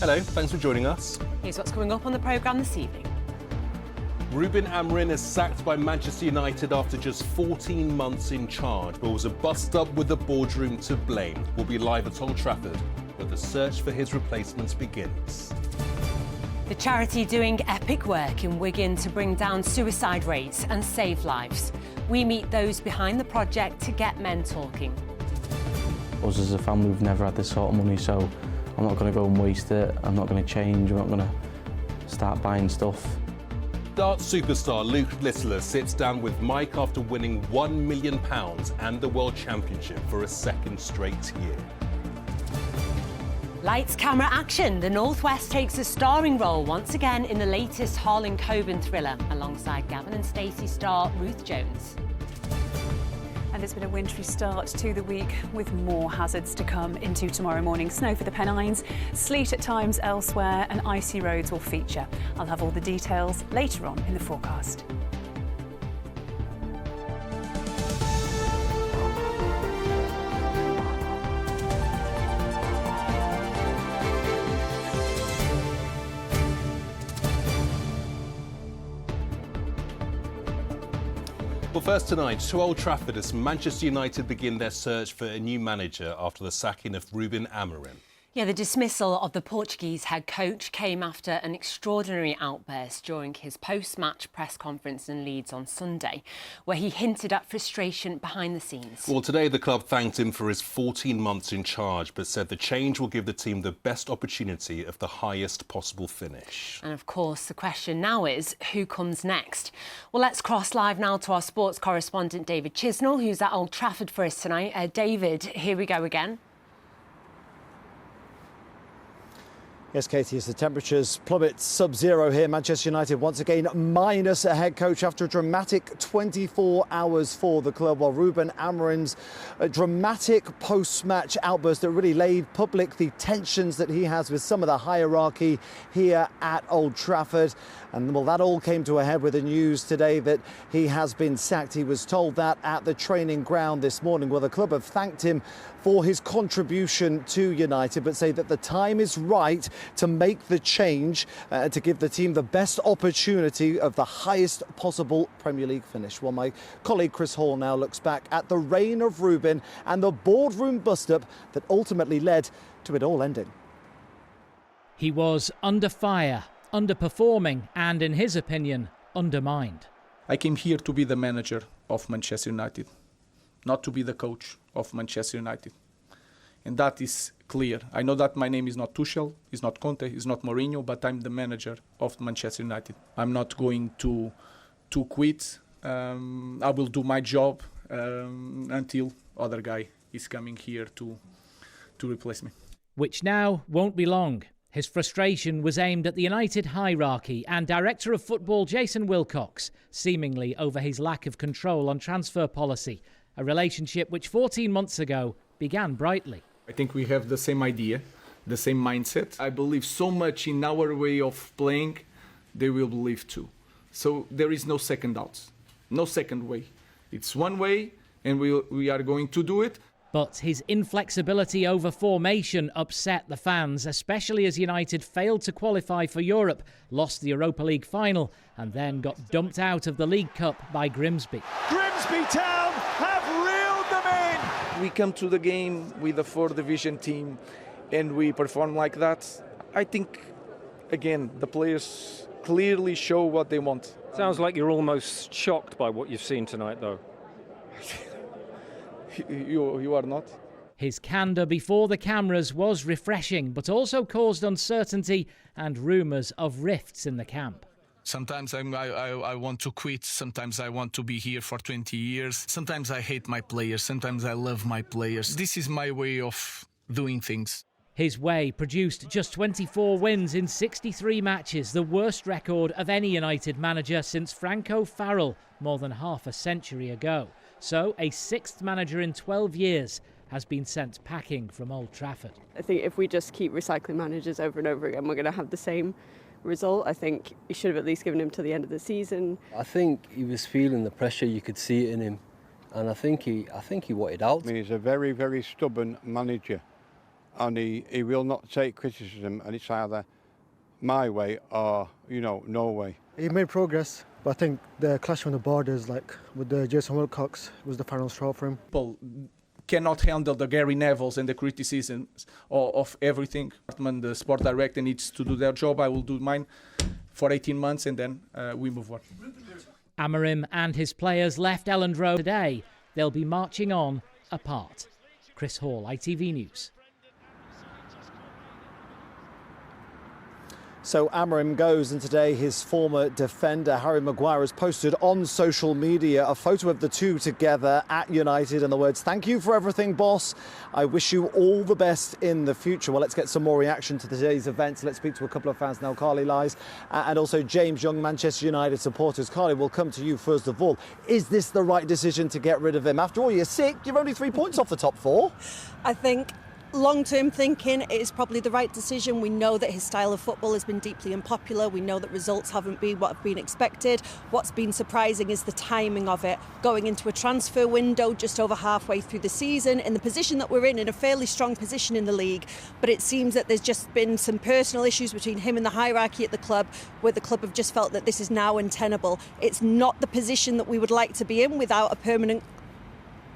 Hello, thanks for joining us. Here's what's coming up on the programme this evening. Ruben Amorim is sacked by Manchester United after just 14 months in charge, but was a bust-up with the boardroom to blame. We'll be live at Old Trafford, where the search for his replacements begins. The charity doing epic work in Wigan to bring down suicide rates and save lives. We meet those behind the project to get men talking. Us as a family, we've never had this sort of money, so I'm not going to go and waste it. I'm not going to change. I'm not going to start buying stuff. Darts superstar Luke Littler sits down with Mike after winning £1 million and the World Championship for a second straight year. Lights, camera, action. The Northwest takes a starring role once again in the latest Harlan Coben thriller, alongside Gavin and Stacey star Ruth Jones. And it's been a wintry start to the week with more hazards to come into tomorrow morning. Snow for the Pennines, sleet at times elsewhere, and icy roads will feature. I'll have all the details later on in the forecast. Well, first tonight, to Old Trafford as Manchester United begin their search for a new manager after the sacking of Ruben Amorim. Yeah, the dismissal of the Portuguese head coach came after an extraordinary outburst during his post-match press conference in Leeds on Sunday, where he hinted at frustration behind the scenes. Well, today the club thanked him for his 14 months in charge, but said the change will give the team the best opportunity of the highest possible finish. And of course, the question now is, who comes next? Well, let's cross live now to our sports correspondent, David Chisnell, who's at Old Trafford for us tonight. David, here we go again. Yes, Katie, as the temperatures plummet sub-zero here, Manchester United once again minus a head coach after a dramatic 24 hours for the club, while Ruben Amorim's dramatic post-match outburst that really laid public the tensions that he has with some of the hierarchy here at Old Trafford. And, well, that all came to a head with the news today that he has been sacked. He was told that at the training ground this morning. Well, the club have thanked him for his contribution to United, but say that the time is right to make the change to give the team the best opportunity of the highest possible Premier League finish. Well, my colleague Chris Hall now looks back at the reign of Ruben and the boardroom bust-up that ultimately led to it all ending. He was under fire, underperforming and, in his opinion, undermined. I came here to be the manager of Manchester United, not to be the coach of Manchester United. And that is clear. I know that my name is not Tuchel, is not Conte, is not Mourinho, but I'm the manager of Manchester United. I'm not going to quit. I will do my job until other guy is coming here to replace me. Which now won't be long. His frustration was aimed at the United hierarchy and Director of Football Jason Wilcox, seemingly over his lack of control on transfer policy, a relationship which 14 months ago began brightly. I think we have the same idea, the same mindset. I believe so much in our way of playing, they will believe too. So there is no second doubts, no second way. It's one way and we are going to do it. But his inflexibility over formation upset the fans, especially as United failed to qualify for Europe, lost the Europa League final and then got dumped out of the League Cup by Grimsby. Grimsby Town have reeled them in! We come to the game with a 4th division team and we perform like that. I think, again, the players clearly show what they want. Sounds like you're almost shocked by what you've seen tonight, though. You are not. His candour before the cameras was refreshing, but also caused uncertainty and rumours of rifts in the camp. Sometimes I want to quit, sometimes I want to be here for 20 years, sometimes I hate my players, sometimes I love my players. This is my way of doing things. His way produced just 24 wins in 63 matches, the worst record of any United manager since Franco Farrell more than half a century ago. So a 6th manager in 12 years has been sent packing from Old Trafford. I think if we just keep recycling managers over and over again, we're going to have the same result. I think you should have at least given him till the end of the season. I think he was feeling the pressure, you could see it in him, and I think he wanted out. He's a very, very stubborn manager, and he will not take criticism, and it's either my way or, no way. He made progress, but I think the clash on the borders, like with the Jason Wilcox, was the final straw for him. People cannot handle the Gary Nevilles and the criticisms of everything. The sport director needs to do their job. I will do mine for 18 months and then we move on. Amorim and his players left Elland Road today. They'll be marching on apart. Chris Hall, ITV News. So Amorim goes, and today his former defender Harry Maguire has posted on social media a photo of the two together at United and the words, "Thank you for everything, boss. I wish you all the best in the future." Well, let's get some more reaction to today's events. Let's speak to a couple of fans now. Carly Lies and also James Young, Manchester United supporters. Carly, we'll come to you first of all. Is this the right decision to get rid of him? After all, you're sick. You're only 3 points off the top four. I think long-term thinking, it is probably the right decision. We know that his style of football has been deeply unpopular. We know that results haven't been what have been expected. What's been surprising is the timing of it. Going into a transfer window just over halfway through the season, in the position that we're in a fairly strong position in the league. But it seems that there's just been some personal issues between him and the hierarchy at the club, where the club have just felt that this is now untenable. It's not the position that we would like to be in without a permanent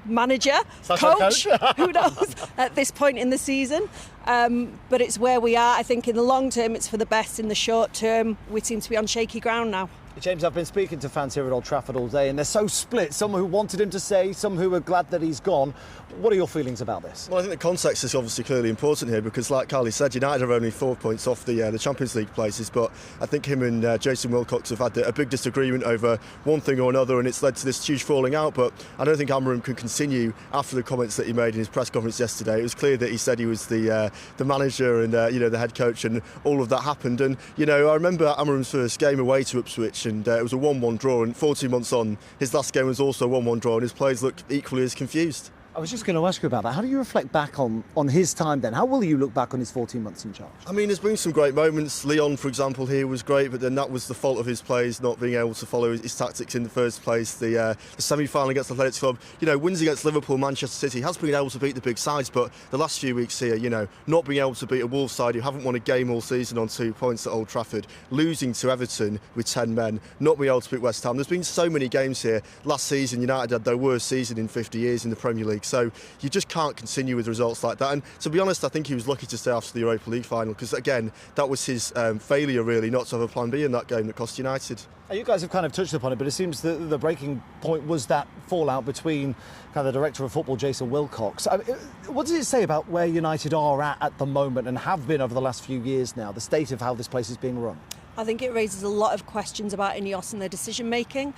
manager, coach, who knows, at this point in the season. But it's where we are. I think in the long term it's for the best. In the short term we seem to be on shaky ground now. James, I've been speaking to fans here at Old Trafford all day and they're so split. Some who wanted him to stay, some who are glad that he's gone. What are your feelings about this? Well, I think the context is obviously clearly important here because, like Carly said, United are only 4 points off the Champions League places, but I think him and Jason Wilcox have had a big disagreement over one thing or another, and it's led to this huge falling out. But I don't think Amorim can continue after the comments that he made in his press conference yesterday. It was clear that he said he was the manager and the head coach, and all of that happened. And I remember Amorim's first game away to Ipswich, and it was a 1-1 draw. And 14 months on, his last game was also a 1-1 draw, and his players looked equally as confused. I was just going to ask you about that. How do you reflect back on his time then? How will you look back on his 14 months in charge? I mean, there's been some great moments. Leon, for example, here was great, but then that was the fault of his players not being able to follow his tactics in the first place. The semi-final against the Athletics Club, wins against Liverpool, Manchester City, has been able to beat the big sides, but the last few weeks here, not being able to beat a Wolves side who haven't won a game all season on 2 points at Old Trafford, losing to Everton with 10 men, not being able to beat West Ham. There's been so many games here. Last season, United had their worst season in 50 years in the Premier League, so you just can't continue with results like that. And to be honest, I think he was lucky to stay after the Europa League final because, again, that was his failure really not to have a plan B in that game that cost United. You guys have kind of touched upon it, but it seems that the breaking point was that fallout between kind of the director of football, Jason Wilcox. I mean, what does it say about where United are at the moment and have been over the last few years now, the state of how this place is being run? I think it raises a lot of questions about Ineos and their decision making.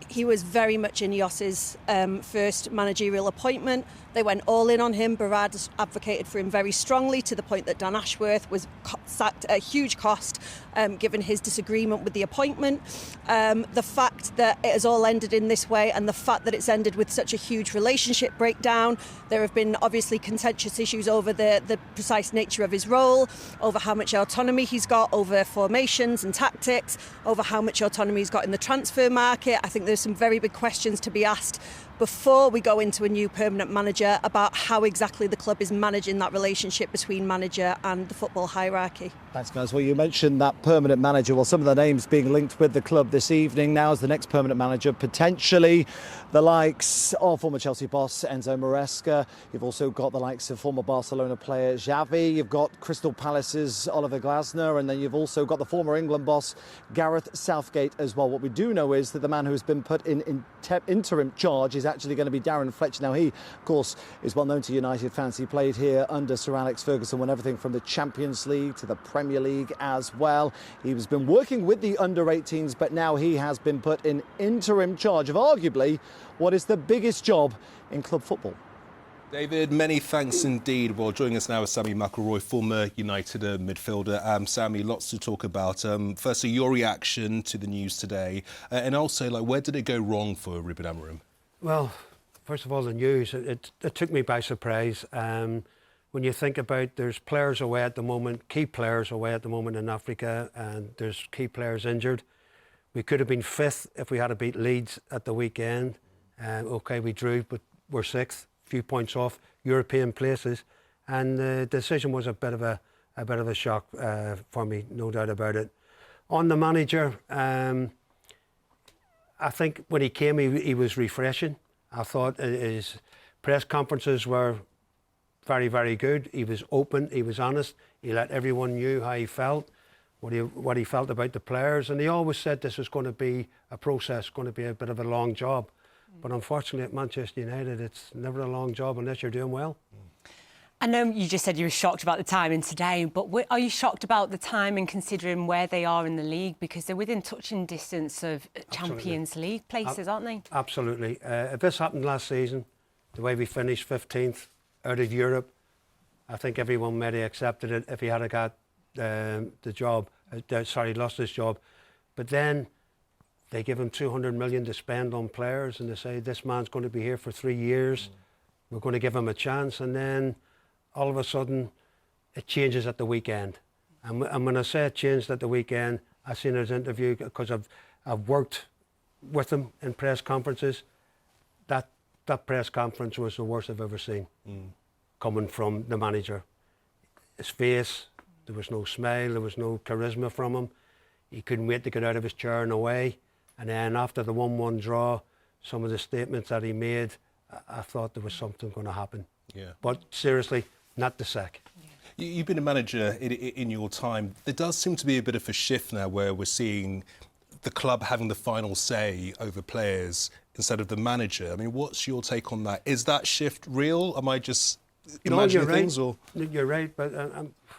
He was very much Ineos's first managerial appointment. They went all in on him. Barad advocated for him very strongly to the point that Dan Ashworth was sacked at a huge cost given his disagreement with the appointment. The fact that it has all ended in this way and the fact that it's ended with such a huge relationship breakdown. There have been obviously contentious issues over the precise nature of his role, over how much autonomy he's got over formations and tactics, over how much autonomy he's got in the transfer market. I think there's some very big questions to be asked before we go into a new permanent manager about how exactly the club is managing that relationship between manager and the football hierarchy. Thanks, guys. Well, you mentioned that permanent manager. Well, some of the names being linked with the club this evening. Now is the next permanent manager, potentially the likes of former Chelsea boss Enzo Maresca. You've also got the likes of former Barcelona player Xavi. You've got Crystal Palace's Oliver Glasner, and then you've also got the former England boss Gareth Southgate as well. What we do know is that the man who has been put in interim charge is actually going to be Darren Fletcher. Now, he, of course, is well known to United fans. He played here under Sir Alex Ferguson, won everything from the Champions League to the Premier League as well. He's been working with the under-18s, but now he has been put in interim charge of arguably what is the biggest job in club football. David, many thanks indeed. Well, joining us now is Sammy McElroy, former United midfielder. Sammy, lots to talk about. Firstly, your reaction to the news today, and also, where did it go wrong for Ruben Amorim? Well, first of all, the news, it took me by surprise. When you think about there's players away at the moment, key players away at the moment in Africa, and there's key players injured. We could have been 5th if we had to beat Leeds at the weekend. OK, we drew, but we're 6th, few points off European places. and the decision was a bit of a shock for me, no doubt about it. On the manager, I think when he came, he was refreshing. I thought his press conferences were very, very good. He was open, he was honest, he let everyone knew how he felt, what he felt about the players, and he always said this was going to be a process, going to be a bit of a long job. But unfortunately at Manchester United, it's never a long job unless you're doing well. I know you just said you were shocked about the timing today, but are you shocked about the timing considering where they are in the league? Because they're within touching distance of Champions League places, aren't they? Absolutely. If this happened last season, the way we finished 15th out of Europe, I think everyone might have accepted it if he had got the job. Lost his job. But then they give him 200 million to spend on players, and they say this man's going to be here for 3 years. We're going to give him a chance, and then all of a sudden it changes at the weekend. And when I say it changed at the weekend, I seen his interview because I've worked with him in press conferences. That press conference was the worst I've ever seen, coming from the manager. His face, there was no smile, there was no charisma from him. He couldn't wait to get out of his chair and away. And then after the 1-1 draw, some of the statements that he made, I thought there was something going to happen. Yeah. But seriously, not the sack. You've been a manager in your time. There does seem to be a bit of a shift now where we're seeing the club having the final say over players instead of the manager. I mean, what's your take on that? Is that shift real? Am I just imagining things? Or? You're right, but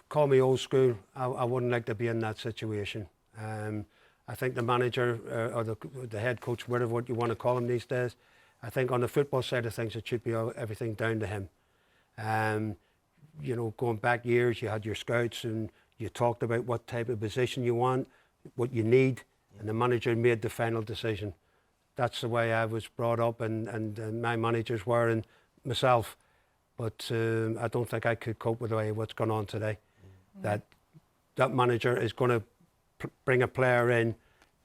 call me old school. I wouldn't like to be in that situation. I think the manager or the head coach, whatever what you want to call him these days, I think on the football side of things, it should be everything down to him. You know, going back years, you had your scouts and you talked about what type of position you want, what you need, and the manager made the final decision. That's the way I was brought up, and my managers were, and myself. But I don't think I could cope with the way what's going on today. That manager is going to bring a player in,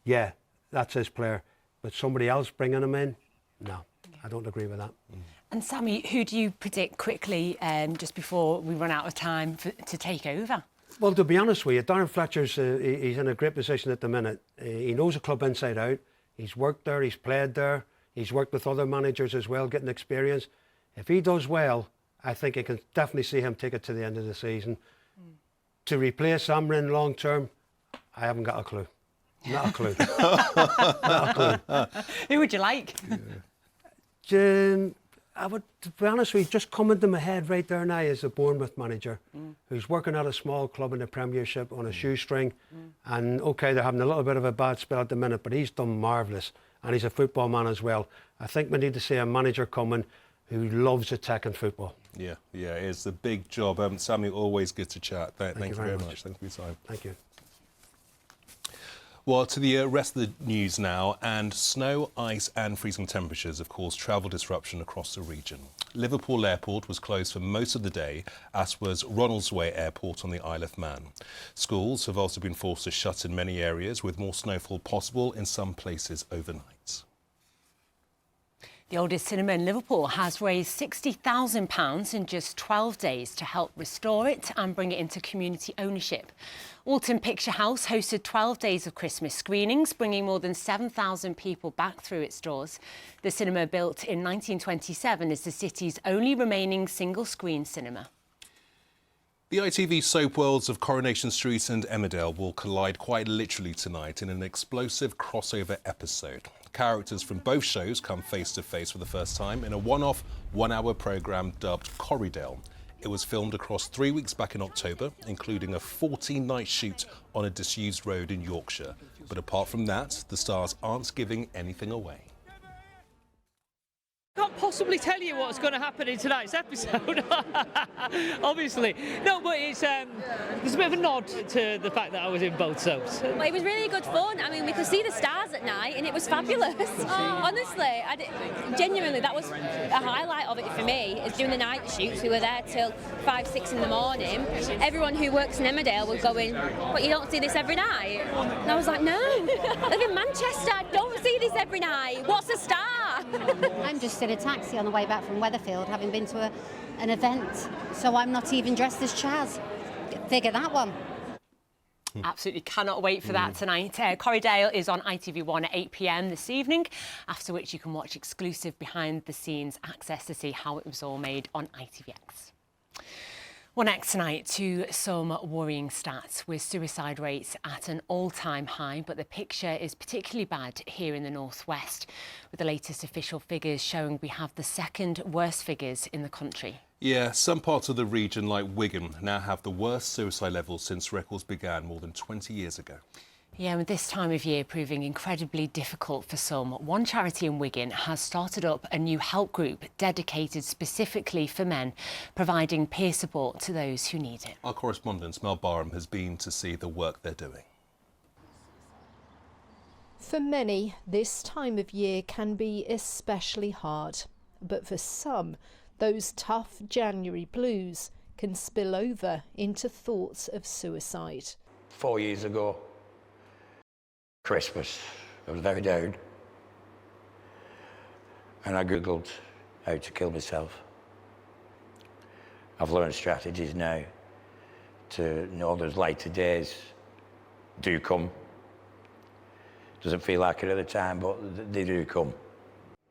yeah, that's his player. But somebody else bringing him in, no, I don't agree with that. And Sammy, who do you predict quickly, just before we run out of time, to take over? Well, to be honest with you, Darren Fletcher's he's in a great position at the minute. He knows the club inside out. He's worked there, he's played there. He's worked with other managers as well, getting experience. If he does well, I think I can definitely see him take it to the end of the season. To replace Amrin long term, I haven't got a clue. Not a clue. Not a clue. Who would you like? I would, to be honest with you, just come into my head right there now is a Bournemouth manager who's working at a small club in the Premiership on a shoestring. And OK, they're having a little bit of a bad spell at the minute, but he's done marvellous. And he's a football man as well. I think we need to see a manager coming who loves attacking football. Yeah, it's a big job. Sammy, always good to chat. Thank you very much. Thank you for your time. Thank you. Well, to the rest of the news now, and snow, ice and freezing temperatures have caused travel disruption across the region. Liverpool Airport was closed for most of the day, as was Ronaldsway Airport on the Isle of Man. Schools have also been forced to shut in many areas, with more snowfall possible in some places overnight. The oldest cinema in Liverpool has raised £60,000 in just 12 days to help restore it and bring it into community ownership. Alton Picture House hosted 12 days of Christmas screenings, bringing more than 7,000 people back through its doors. The cinema, built in 1927, is the city's only remaining single-screen cinema. The ITV soap worlds of Coronation Street and Emmerdale will collide quite literally tonight in an explosive crossover episode. Characters from both shows come face-to-face for the first time in a one-off, one-hour programme dubbed Corridale. It was filmed across 3 weeks back in October, including a 14-night shoot on a disused road in Yorkshire. But apart from that, the stars aren't giving anything away. Can't possibly tell you what's going to happen in tonight's episode, obviously. No, but it's there's a bit of a nod to the fact that I was in both soaps. Well, it was really good fun. I mean, we could see the stars at night and it was fabulous. Honestly, genuinely, that was a highlight of it for me, is doing the night shoots. We were there till 5, 6 in the morning. Everyone who works in Emmerdale was going, "But you don't see this every night?" And I was like, "No, I live in Manchester, I don't see this every night. What's a star?" I'm just in a taxi on the way back from Weatherfield, having been to an event, so I'm not even dressed as Chaz. Figure that one. Absolutely cannot wait for that tonight. Corriedale is on ITV1 at 8 p.m. this evening, after which you can watch exclusive behind-the-scenes access to see how it was all made on ITVX. Well, next tonight, to some worrying stats, with suicide rates at an all-time high, but the picture is particularly bad here in the northwest, with the latest official figures showing we have the second worst figures in the country. Yeah, some parts of the region, like Wigan, now have the worst suicide levels since records began more than 20 years ago. Yeah, with this time of year proving incredibly difficult for some, one charity in Wigan has started up a new help group dedicated specifically for men, providing peer support to those who need it. Our correspondent Mel Barham has been to see the work they're doing. For many, this time of year can be especially hard. But for some, those tough January blues can spill over into thoughts of suicide. 4 years ago, Christmas, I was very down, and I googled how to kill myself. I've learned strategies now to know those lighter days do come. Doesn't feel like it at the time, but they do come.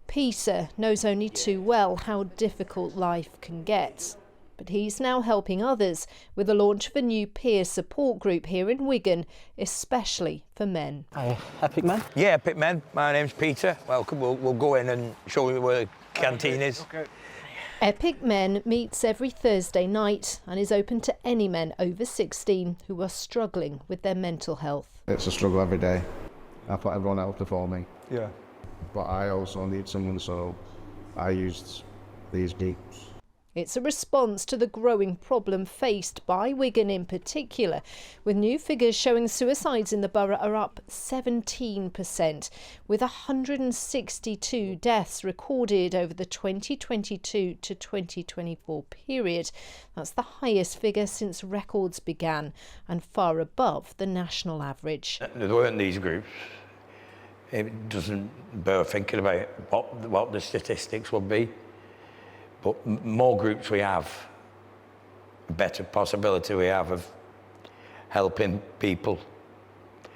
Peter knows only too well how difficult life can get. But he's now helping others with the launch of a new peer support group here in Wigan, especially for men. Hi, Epic Men? Yeah, Epic Men. My name's Peter. Welcome. We'll go in and show you where the canteen is. Okay. Epic Men meets every Thursday night and is open to any men over 16 who are struggling with their mental health. It's a struggle every day. I put everyone else before me. Yeah. But I also need someone, so I used these groups. It's a response to the growing problem faced by Wigan in particular, with new figures showing suicides in the borough are up 17%, with 162 deaths recorded over the 2022 to 2024 period. That's the highest figure since records began and far above the national average. There weren't these groups. It doesn't bear thinking about what the statistics would be. But more groups we have, better possibility we have of helping people,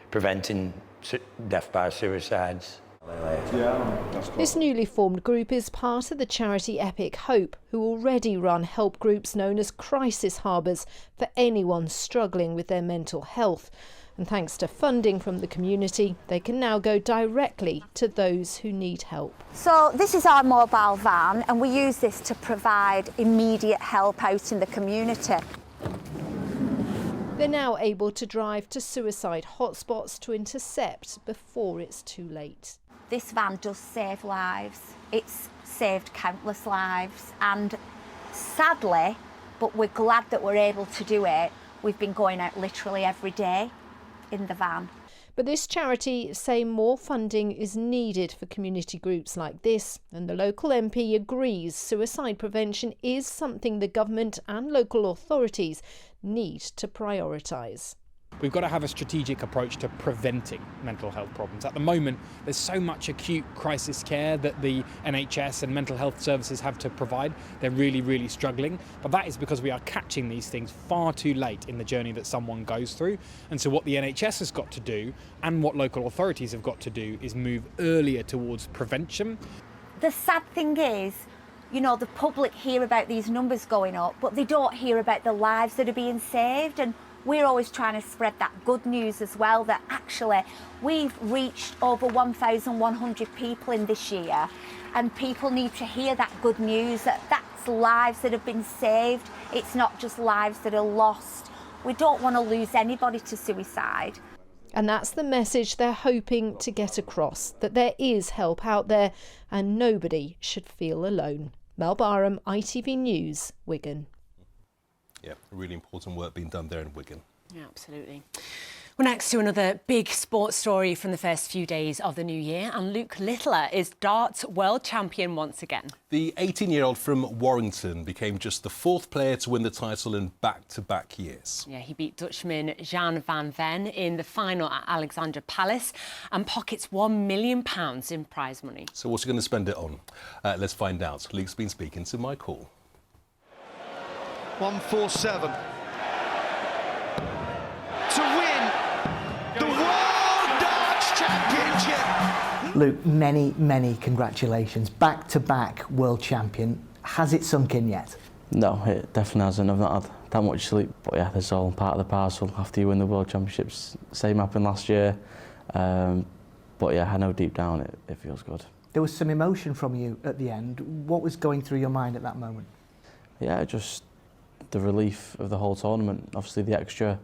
preventing death by suicides. This newly formed group is part of the charity Epic Hope, who already run help groups known as crisis harbours for anyone struggling with their mental health. And thanks to funding from the community, they can now go directly to those who need help. So this is our mobile van, and we use this to provide immediate help out in the community. They're now able to drive to suicide hotspots to intercept before it's too late. This van does save lives. It's saved countless lives, and sadly, but we're glad that we're able to do it, we've been going out literally every day in the van. But this charity say more funding is needed for community groups like this, and the local MP agrees suicide prevention is something the government and local authorities need to prioritise. We've got to have a strategic approach to preventing mental health problems. At the moment, there's so much acute crisis care that the NHS and mental health services have to provide. They're really, really struggling. But that is because we are catching these things far too late in the journey that someone goes through. And so what the NHS has got to do, and what local authorities have got to do, is move earlier towards prevention. The sad thing is, you know, the public hear about these numbers going up, but they don't hear about the lives that are being saved. And we're always trying to spread that good news as well, that actually we've reached over 1,100 people in this year, and people need to hear that good news, that that's lives that have been saved. It's not just lives that are lost. We don't want to lose anybody to suicide. And that's the message they're hoping to get across, that there is help out there and nobody should feel alone. Mel Barham, ITV News, Wigan. Yeah, really important work being done there in Wigan. Yeah, absolutely. Well, next to another big sports story from the first few days of the new year, and Luke Littler is darts world champion once again. The 18-year-old from Warrington became just the 4th player to win the title in back-to-back years. Yeah, he beat Dutchman Jan van Ven in the final at Alexandra Palace and pockets £1 million in prize money. So what's he going to spend it on? Let's find out. Luke's been speaking to my call. 147 to win the World Darts Championship. Luke, many congratulations. Back-to-back world champion. Has it sunk in yet? No, it definitely hasn't. I've not had that much sleep. But yeah, that's all part of the parcel. After you win the World Championships, same happened last year. But yeah, I know deep down it feels good. There was some emotion from you at the end. What was going through your mind at that moment? Yeah, just the relief of the whole tournament. Obviously the extra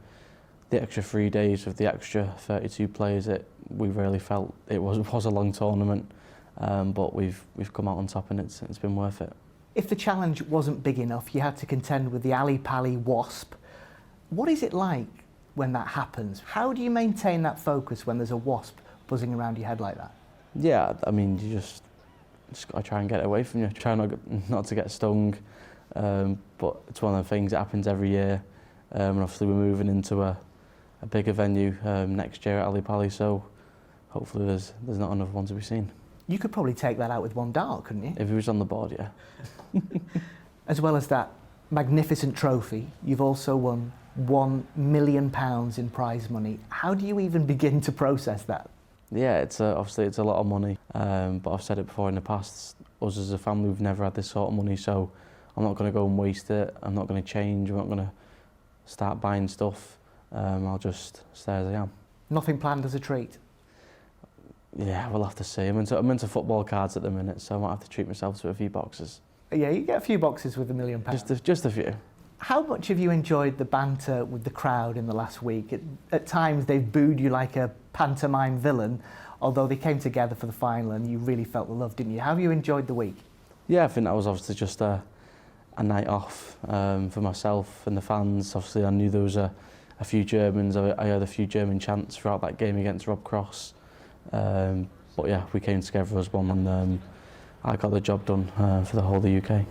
3 days of the extra 32 players, we really felt it was a long tournament, but we've come out on top and it's been worth it. If the challenge wasn't big enough, you had to contend with the Ali Pali Wasp. What is it like when that happens? How do you maintain that focus when there's a wasp buzzing around your head like that? Yeah, I mean, you just got to try and get it away from you. Try not to get stung, but it's one of the things that happens every year. And obviously we're moving into a bigger venue next year at Ali Pali, so hopefully there's not another one to be seen. You could probably take that out with one dart, couldn't you? If he was on the board, yeah. As well as that magnificent trophy, you've also won £1 million in prize money. How do you even begin to process that? Yeah, obviously it's a lot of money, but I've said it before in the past, us as a family, we've never had this sort of money, so I'm not going to go and waste it. I'm not going to change. I'm not going to start buying stuff. I'll just stay as I am. Nothing planned as a treat? Yeah, we'll have to see. I'm into football cards at the minute, so I might have to treat myself to a few boxes. Yeah, you get a few boxes with £1 million. Just a few. How much have you enjoyed the banter with the crowd in the last week? At times they've booed you like a pantomime villain, although they came together for the final and you really felt the love, didn't you? How have you enjoyed the week? Yeah, I think that was obviously just a night off for myself and the fans. Obviously I knew there was a few Germans. I heard a few German chants throughout that game against Rob Cross. But yeah, we came together as one and I got the job done for the whole of the UK.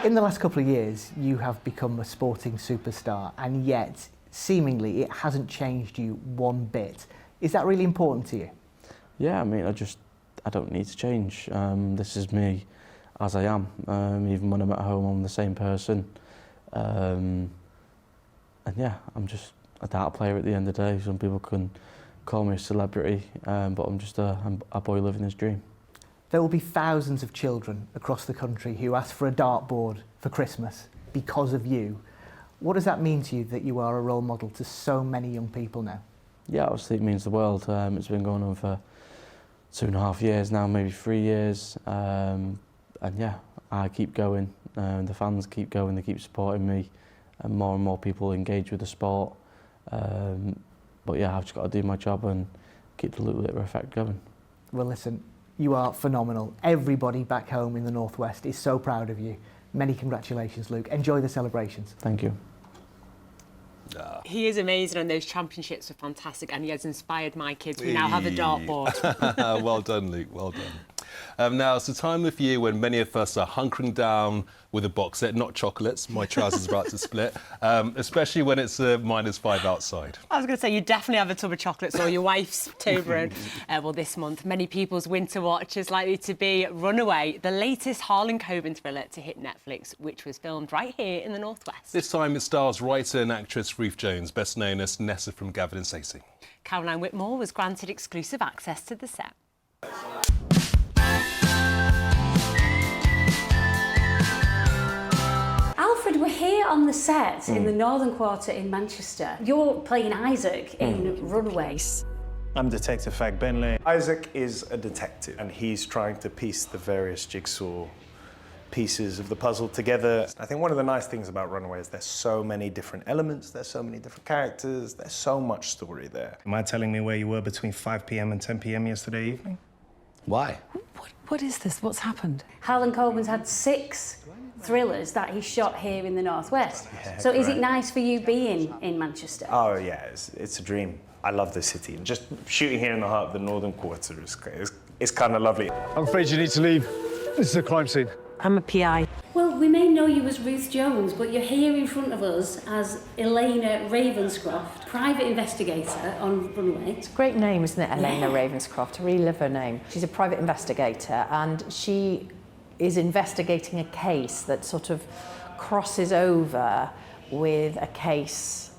In the last couple of years, you have become a sporting superstar, and yet, seemingly, it hasn't changed you one bit. Is that really important to you? Yeah, I mean, I don't need to change. This is me as I am. Even when I'm at home, I'm the same person. And yeah, I'm just a dart player at the end of the day. Some people can call me a celebrity, but I'm just a boy living his dream. There will be thousands of children across the country who ask for a dartboard for Christmas because of you. What does that mean to you that you are a role model to so many young people now? Yeah, obviously it means the world. It's been going on for 2.5 years now, maybe 3 years. And yeah, I keep going. The fans keep going, they keep supporting me, and more people engage with the sport. But yeah, I've just got to do my job and keep the Luke Littler effect going. Well, listen, you are phenomenal. Everybody back home in the Northwest is so proud of you. Many congratulations, Luke. Enjoy the celebrations. Thank you. He is amazing, and those championships were fantastic, and he has inspired my kids. We now have a dartboard. Well done, Luke, well done. Now, it's a time of year when many of us are hunkering down with a box set, not chocolates. My trousers are about to split, especially when it's -5 outside. I was going to say, you definitely have a tub of chocolates, or your wife's Toblerone. Well, this month, many people's winter watch is likely to be Runaway, the latest Harlan Coben thriller to hit Netflix, which was filmed right here in the Northwest. This time it stars writer and actress Ruth Jones, best known as Nessa from Gavin and Stacey. Caroline Whitmore was granted exclusive access to the set. Alfred, we're here on the set in the Northern Quarter in Manchester. You're playing Isaac in Runaways. I'm Detective Fag Benley. Isaac is a detective and he's trying to piece the various jigsaw pieces of the puzzle together. I think one of the nice things about Runaways, there's so many different elements, there's so many different characters, there's so much story there. Am I telling me where you were between 5 p.m. and 10 p.m. yesterday evening? Why? What is this? What's happened? Harlan Coben's had 6 thrillers that he shot here in the Northwest. Yeah, so is it correct. nice for you being in Manchester? Oh yeah, it's a dream. I love the city. Just shooting here in the heart of the northern quarter is kind of lovely. I'm afraid you need to leave. This is a crime scene. I'm a PI. Well, we may know you as Ruth Jones, but you're here in front of us as Elena Ravenscroft, private investigator on Runaway. It's a great name, isn't it, Elena Ravenscroft? I really love her name. She's a private investigator, and she is investigating a case that sort of crosses over with a case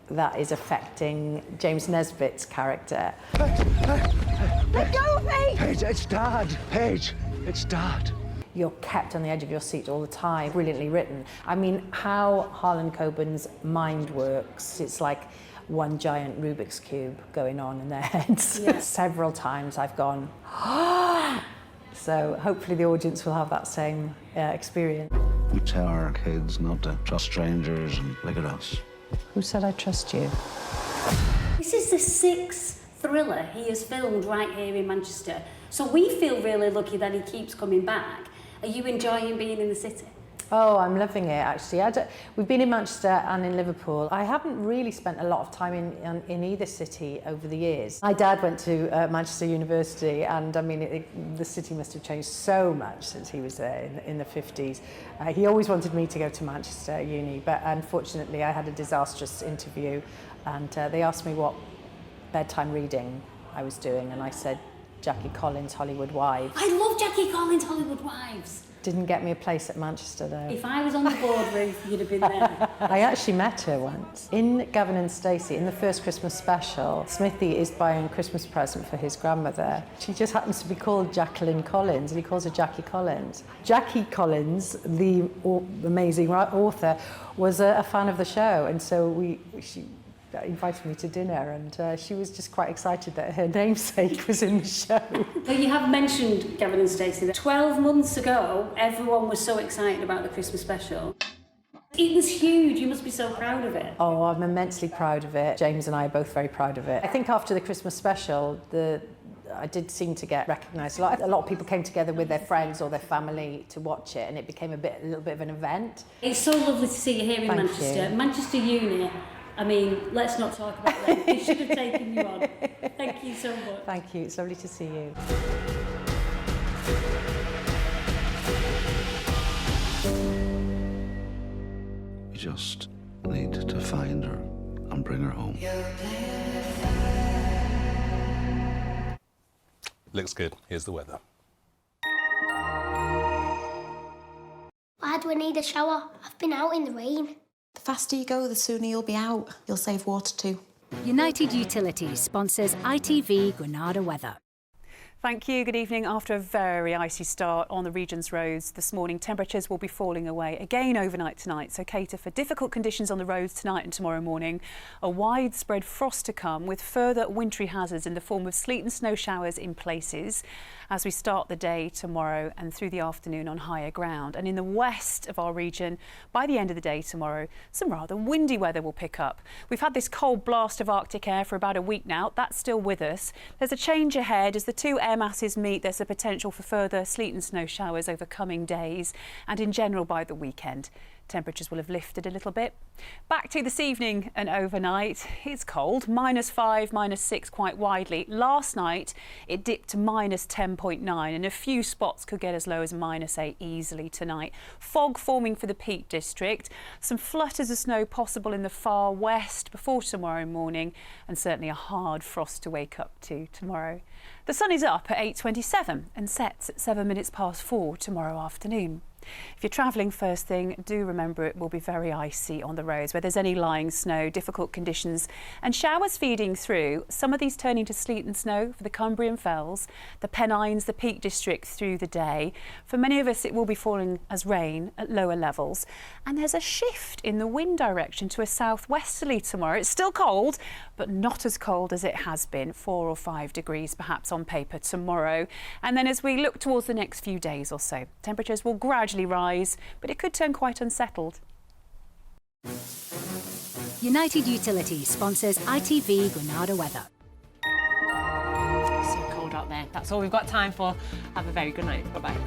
that is affecting James Nesbitt's character. Let go of me! Paige, it's Dad. Paige, it's Dad. You're kept on the edge of your seat all the time. Brilliantly written. I mean, how Harlan Coburn's mind works, it's like one giant Rubik's Cube going on in their heads. Yeah. Several times I've gone, so hopefully the audience will have that same experience. We tell our kids not to trust strangers, and look at us. Who said I trust you? This is the 6th thriller he has filmed right here in Manchester. So we feel really lucky that he keeps coming back. Are you enjoying being in the city? Oh, I'm loving it, actually. We've been in Manchester and in Liverpool. I haven't really spent a lot of time in either city over the years. My dad went to Manchester University, and I mean, the city must have changed so much since he was there in the 50s. He always wanted me to go to Manchester Uni, but unfortunately I had a disastrous interview, and they asked me what bedtime reading I was doing, and I said Jackie Collins' Hollywood Wives. I love Jackie Collins' Hollywood Wives. Didn't get me a place at Manchester, though. If I was on the board, Ruth, you'd have been there. I actually met her once. In Gavin and Stacey, in the first Christmas special, Smithy is buying a Christmas present for his grandmother. She just happens to be called Jacqueline Collins, and he calls her Jackie Collins. Jackie Collins, the amazing author, was a fan of the show, and so she invited me to dinner, and she was just quite excited that her namesake was in the show. So you have mentioned Gavin and Stacey. 12 months ago, everyone was so excited about the Christmas special. It was huge. You must be so proud of it. Oh, I'm immensely proud of it. James and I are both very proud of it. I think after the Christmas special, I did seem to get recognised. A lot of people came together with their friends or their family to watch it, and it became a little bit of an event. It's so lovely to see you here in Manchester. Manchester Uni. I mean, let's not talk about them. They should have taken you on. Thank you so much. Thank you. It's lovely to see you. We just need to find her and bring her home. Looks good. Here's the weather. Why do I need a shower? I've been out in the rain. The faster you go, the sooner you'll be out. You'll save water too. United Utilities sponsors ITV Granada weather. Thank you. Good evening. After a very icy start on the region's roads this morning, temperatures will be falling away again overnight tonight, so cater for difficult conditions on the roads tonight and tomorrow morning. A widespread frost to come, with further wintry hazards in the form of sleet and snow showers in places as we start the day tomorrow and through the afternoon on higher ground. And in the west of our region, by the end of the day tomorrow, some rather windy weather will pick up. We've had this cold blast of Arctic air for about a week now. That's still with us. There's a change ahead as the two air masses meet. There's a potential for further sleet and snow showers over coming days, and in general by the weekend. Temperatures will have lifted a little bit. Back to this evening and overnight. It's cold, -5, -6 quite widely. Last night it dipped to -10.9, and a few spots could get as low as -8 easily tonight. Fog forming for the Peak District. Some flutters of snow possible in the far west before tomorrow morning, and certainly a hard frost to wake up to tomorrow. The sun is up at 8:27 and sets at 4 tomorrow afternoon. If you're travelling first thing, do remember it will be very icy on the roads where there's any lying snow, difficult conditions and showers feeding through. Some of these turning to sleet and snow for the Cumbrian Fells, the Pennines, the Peak District through the day. For many of us it will be falling as rain at lower levels, and there's a shift in the wind direction to a southwesterly tomorrow. It's still cold, but not as cold as it has been, 4 or 5 degrees perhaps on paper tomorrow. And then as we look towards the next few days or so, temperatures will gradually rise, but it could turn quite unsettled. United Utilities sponsors ITV Granada weather. So cold out there. That's all we've got time for. Have a very good night. Bye-bye.